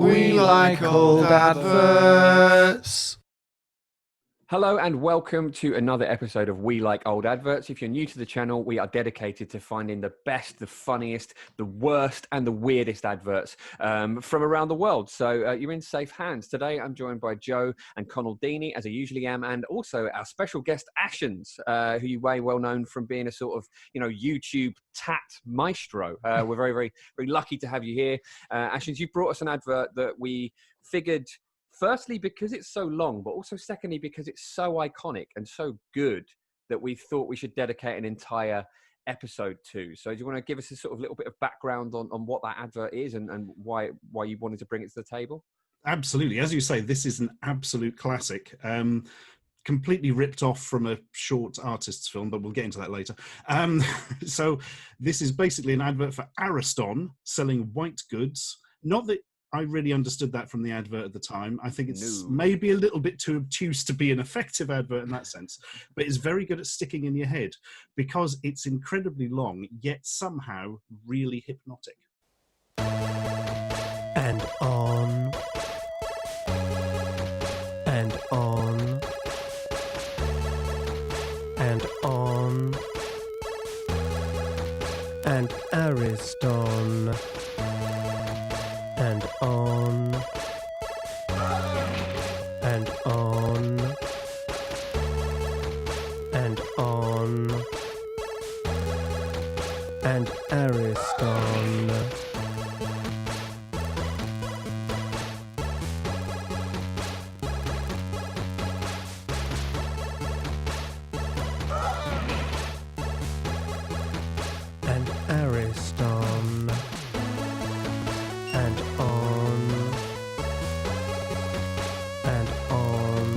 We like old adverts. Hello and welcome to another episode of We Like Old Adverts. If you're new to the channel, we are dedicated to finding the best, the funniest, the worst and the weirdest adverts from around the world. So you're in safe hands. Today I'm joined by Joe and Connell Deeney, as I usually am, and also our special guest Ashens, who you may well known from being a sort of, YouTube tat maestro. We're very, very, very lucky to have you here. Ashens, you brought us an advert that we figured... Firstly, because it's so long, but also secondly, because it's so iconic and so good that we thought we should dedicate an entire episode to. So do you want to give us a sort of little bit of background on what that advert is and why you wanted to bring it to the table? Absolutely. As you say, this is an absolute classic. Completely ripped off from a short artist's film, but we'll get into that later. So this is basically an advert for Ariston selling white goods. Not that I really understood that from the advert at the time. I think it's maybe a little bit too obtuse to be an effective advert in that sense, but it's very good at sticking in your head because it's incredibly long, yet somehow really hypnotic. And on. And on. And on. And Ariston. And on. And on. And on. And Ariston. And Ariston. And on. And on.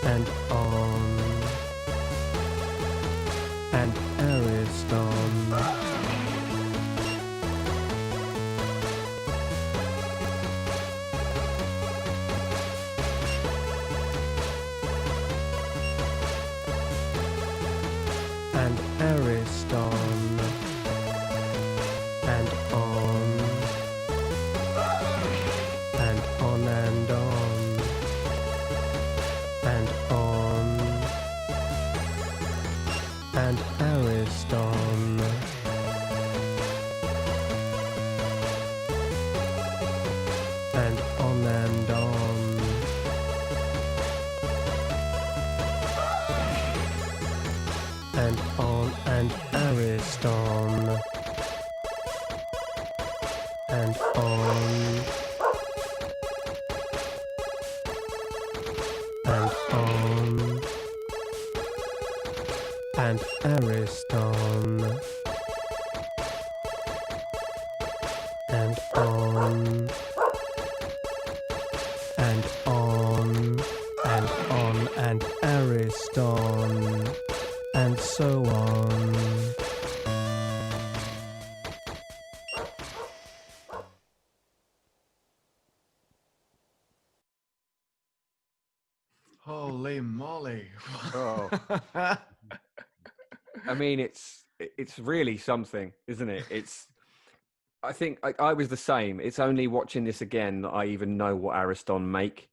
And on. And Ariston. And Ariston. And on. And on and on. And on. And Ariston. And on and on. And on and Ariston. And on. And on. And Ariston. And on. And on. And on and Ariston. And so on. Holy moly. Oh. I mean, it's really something, isn't it? I think I was the same. It's only watching this again that I even know what Ariston make.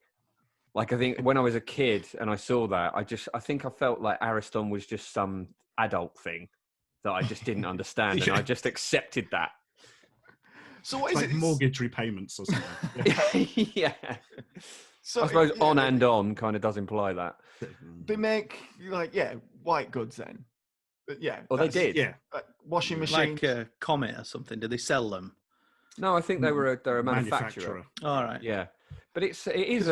Like, I think when I was a kid and I saw that, I think I felt like Ariston was just some adult thing that I just didn't understand. And I just accepted that. So what It's is like it? mortgage repayments or something. Yeah. So I suppose yeah, on and on kind of does imply that. they make white goods then. But yeah. Well, they that's- did. Yeah. Washing machine. Like a Comet or something. Do they sell them? No, I think they're a manufacturer. All right. Yeah. But it is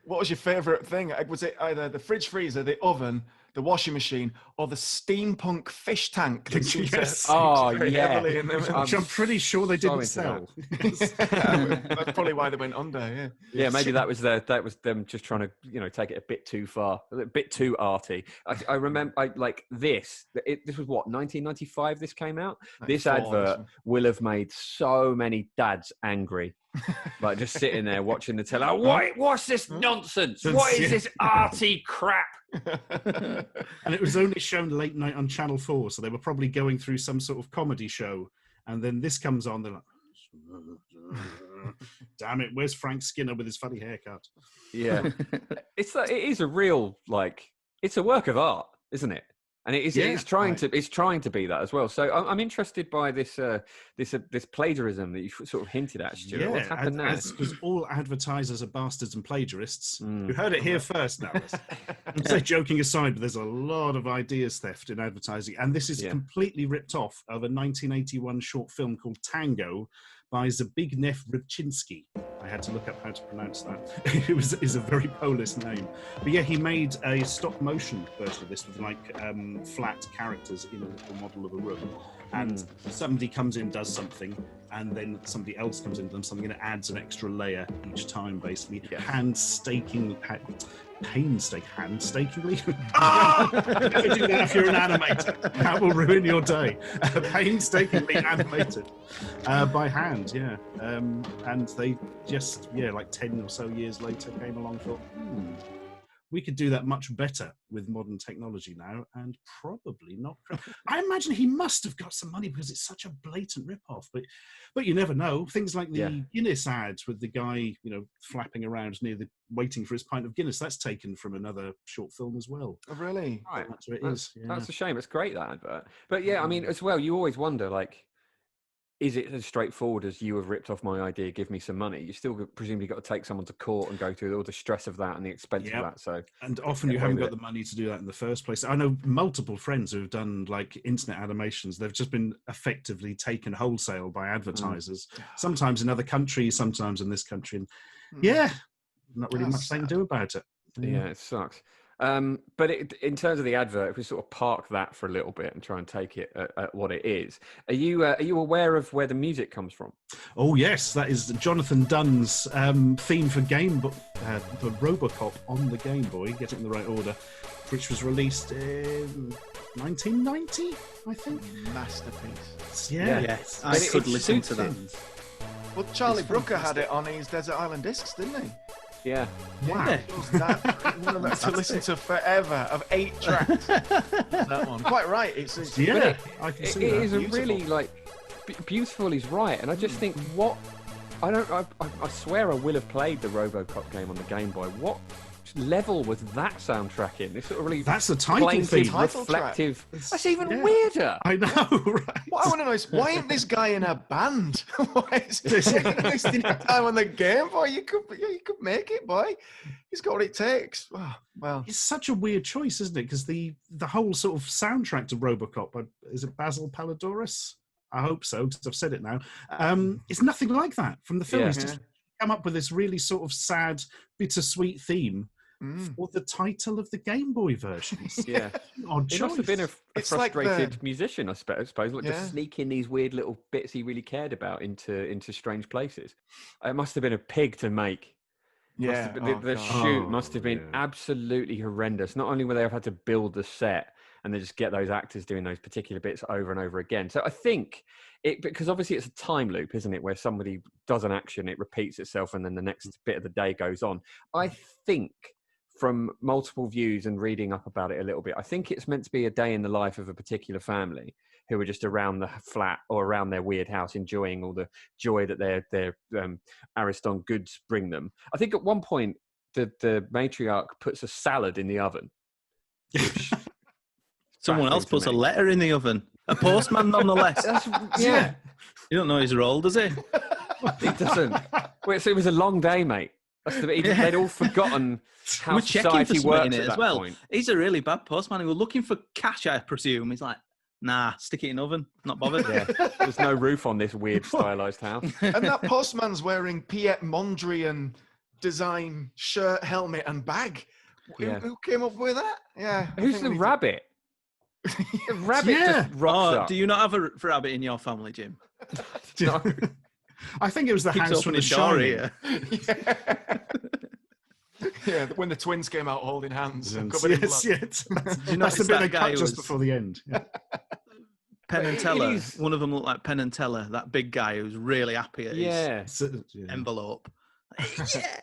What was your favourite thing? Was it either the fridge freezer, the oven, the washing machine, or the steampunk fish tank? That used Yes. Oh, very yeah. heavily in them? Which I'm pretty sure they didn't so sell. That's probably why they went under. Yeah. Yeah, maybe that was them just trying to take it a bit too far, a bit too arty. I remember this was what, 1995 this came out. This 94, advert will have made so many dads angry, like just sitting there watching the telly. What's this nonsense? What is this arty crap? And it was only shown late night on Channel 4, so they were probably going through some sort of comedy show And then this comes on, they're like, damn it, where's Frank Skinner with his funny haircut? Yeah. It is a real, like, it's a work of art, isn't it? And it's trying to be that as well. So I'm interested by this plagiarism that you sort of hinted at, Stuart. Yeah, What's happened there? because all advertisers are bastards and plagiarists. You heard it here first, now. I'm so joking aside, but there's a lot of ideas theft in advertising, and this is completely ripped off of a 1981 short film called Tango by Zbigniew Rybczynski. I had to look up how to pronounce that. It is a very Polish name. But yeah, he made a stop motion version of this with like flat characters in a model of a room. And somebody comes in, does something, and then somebody else comes in and does something, and it adds an extra layer each time, basically. Painstakingly. Ah! Never do that if you're an animator. That will ruin your day. Painstakingly animated by hand, yeah. And they just, like 10 or so years later came along and thought, we could do that much better with modern technology now, and probably not. I imagine he must have got some money because it's such a blatant rip-off. But you never know. Things like the Guinness ad with the guy, flapping around waiting for his pint of Guinness. That's taken from another short film as well. Oh, really? Right. That's what it is. Yeah. That's a shame. It's great, that advert. But yeah, I mean, as well, you always wonder, like, is it as straightforward as you have ripped off my idea, give me some money? You still presumably got to take someone to court and go through all the stress of that and the expense of that. So, and often you haven't got the money to do that in the first place. I know multiple friends who have done like internet animations. They've just been effectively taken wholesale by advertisers, sometimes in other countries, sometimes in this country. And not really much they can do about it. Yeah, it sucks. But in terms of the advert, if we sort of park that for a little bit and try and take it at what it is, are you aware of where the music comes from? Oh yes, that is Jonathan Dunn's theme for for RoboCop on the Game Boy. Get it in the right order, which was released in 1990, I think. Masterpiece. Yeah. Yes, I could listen to that. Well, Charlie Brooker had it on his Desert Island Discs, didn't he? Yeah. Wow. One of them to listen to forever of 8 tracks. That one. Quite right. I can see it that. Is a really beautiful. He's right, and I just think I swear I will have played the RoboCop game on the Game Boy. What level was that soundtrack in? It's sort of really that's the title theme, reflective. That's even weirder. I know, right? What I want to know is why ain't this guy in a band? Why is he wasting time on the Game Boy? You could make it, boy. He's got what it takes. Oh, well, it's such a weird choice, isn't it? Because the whole sort of soundtrack to RoboCop, is it Basil Palladores? I hope so, because I've said it now. It's nothing like that from the film. He's just come up with this really sort of sad, bittersweet theme for the title of the Game Boy version. Yeah. He must have been a frustrated musician, I suppose, just sneaking these weird little bits he really cared about into strange places. It must have been a pig to make. Yeah. The shoot must have been absolutely horrendous. Not only would they have had to build the set and then just get those actors doing those particular bits over and over again. So I think because obviously it's a time loop, isn't it? Where somebody does an action, it repeats itself, and then the next bit of the day goes on. I think from multiple views and reading up about it a little bit, I think it's meant to be a day in the life of a particular family who are just around the flat or around their weird house, enjoying all the joy that their Ariston goods bring them. I think at one point the matriarch puts a salad in the oven. Which someone else puts a letter in the oven. A postman, nonetheless. Yeah. You don't know his role, does he? He doesn't. Wait, so it was a long day, mate. They'd all forgotten how society works at that point. He's a really bad postman. He was looking for cash, I presume. He's like, nah, stick it in oven. Not bothered. Yeah. There's no roof on this weird stylized house. And that postman's wearing Piet Mondrian design shirt, helmet, and bag. Yeah. Who came up with that? Yeah. Who's the rabbit? The rabbit just rocks up. Do you not have a rabbit in your family, Jim? No. I think it was the house from the Shining. Yeah, when the twins came out holding hands. That's the bit they cut just before the end. Yeah. Penn and Teller. One of them looked like Penn and Teller, that big guy who's really happy at his envelope. Yeah,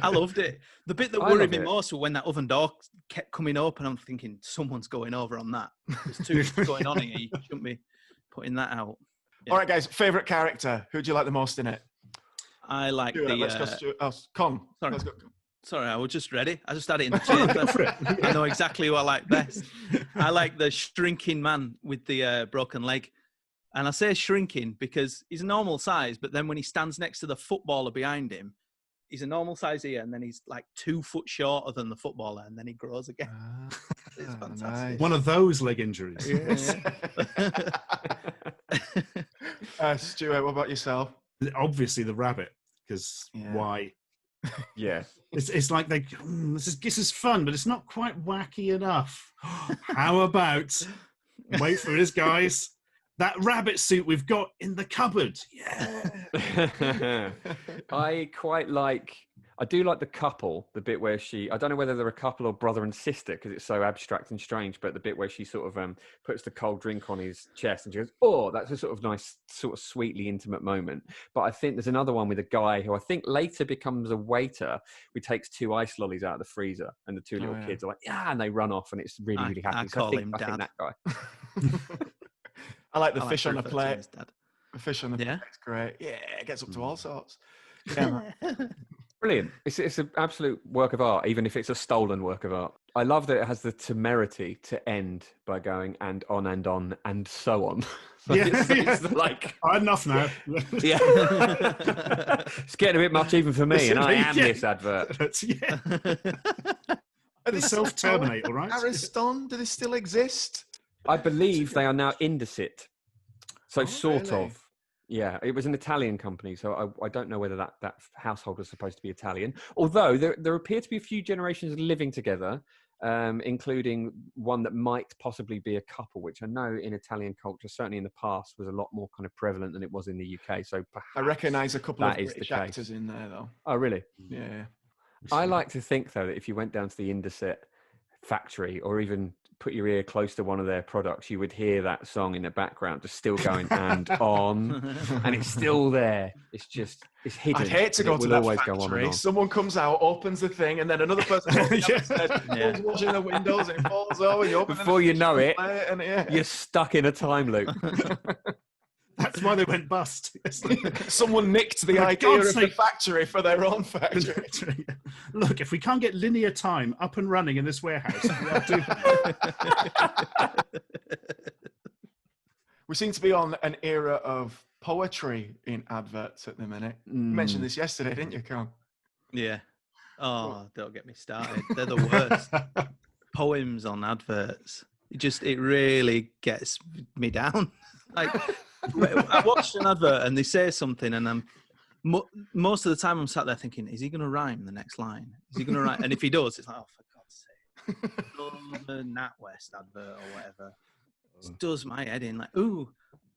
I loved it. The bit that worried me most was when that oven door kept coming open. I'm thinking someone's going over on that. There's too much going on here. You shouldn't be putting that out. Yeah. All right, guys. Favorite character? Who do you like the most in it? I like Stuart, let's go. Stuart. Oh, Con. Sorry. Let's go. Sorry, I was just ready. I just had it in the chamber. I know exactly who I like best. I like the shrinking man with the broken leg. And I say shrinking because he's a normal size, but then when he stands next to the footballer behind him, he's a normal size here, and then he's like 2 foot shorter than the footballer, and then he grows again. It's fantastic. Nice. One of those leg injuries. Stuart, what about yourself? Obviously the rabbit, because why? Yeah. It's like this is fun, but it's not quite wacky enough. How about, wait for this, guys, that rabbit suit we've got in the cupboard. Yeah. I do like the couple, the bit where I don't know whether they're a couple or brother and sister because it's so abstract and strange, but the bit where she sort of puts the cold drink on his chest and she goes, oh, that's a sort of nice, sort of sweetly intimate moment. But I think there's another one with a guy who I think later becomes a waiter who takes 2 ice lollies out of the freezer and the 2 little kids are like, yeah, and they run off and it's really, really happy. I think that guy. I like the fish on the plate. The fish on the plate. It's great. Yeah, it gets up to all sorts. Yeah, brilliant. It's an absolute work of art, even if it's a stolen work of art. I love that it has the temerity to end by going and on and so on. It's like enough now. Yeah. It's getting a bit much even for me, and I am this advert. Are they self-terminate, all right? Ariston, do they still exist? I believe they are now Indesit. So sort really? of. Yeah, it was an Italian company, so I don't know whether that household was supposed to be Italian. Although there appear to be a few generations living together, including one that might possibly be a couple, which I know in Italian culture, certainly in the past, was a lot more kind of prevalent than it was in the UK. So perhaps I recognise a couple of that is British the case. actors in there, though. Oh, really? Yeah. I like to think, though, that if you went down to the Indesit factory or even put your ear close to one of their products, you would hear that song in the background just still going and on, and it's still there. It's hidden. I'd hate to go to that factory. Someone comes out, opens the thing, and then another person pulls washing the windows and it falls over. And you open before you know it, and you're stuck in a time loop. That's why they went bust. Someone nicked the idea of the factory for their own factory. Look, if we can't get linear time up and running in this warehouse, we'll do that. We seem to be on an era of poetry in adverts at the minute. You mentioned this yesterday, didn't you, Con? Yeah. Oh, don't get me started. They're the worst. Poems on adverts. It really gets me down. Like, I watched an advert and they say something, and most of the time I'm sat there thinking, is he going to rhyme the next line? Is he going to rhyme? And if he does, it's like, oh, for God's sake. Northern NatWest advert or whatever. It does my head in. Like, ooh,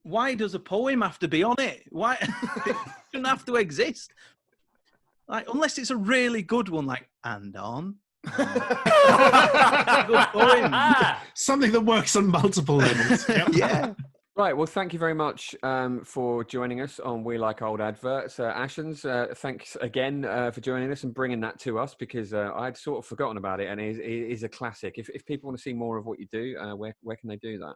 why does a poem have to be on it? Why? It shouldn't have to exist. Like, unless it's a really good one, like, and on. Good poem. Something that works on multiple levels. Yeah. Right, well, thank you very much for joining us on We Like Old Adverts. Ashens, thanks again for joining us and bringing that to us, because I'd sort of forgotten about it, and it is a classic. If people want to see more of what you do, where can they do that?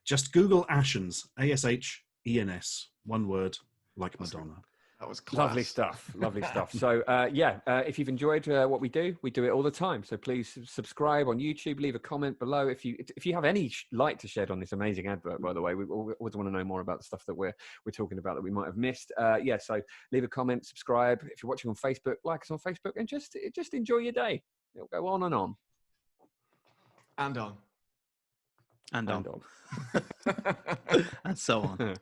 Just Google Ashens, Ashens, one word, like Madonna. That was class. Lovely stuff. Lovely stuff. So, if you've enjoyed what we do it all the time. So please subscribe on YouTube, leave a comment below. If you have any light to shed on this amazing advert, by the way, we always want to know more about the stuff that we're talking about that we might have missed. So leave a comment, subscribe. If you're watching on Facebook, like us on Facebook, and just enjoy your day. It'll go on and on. And on. And on. And so on.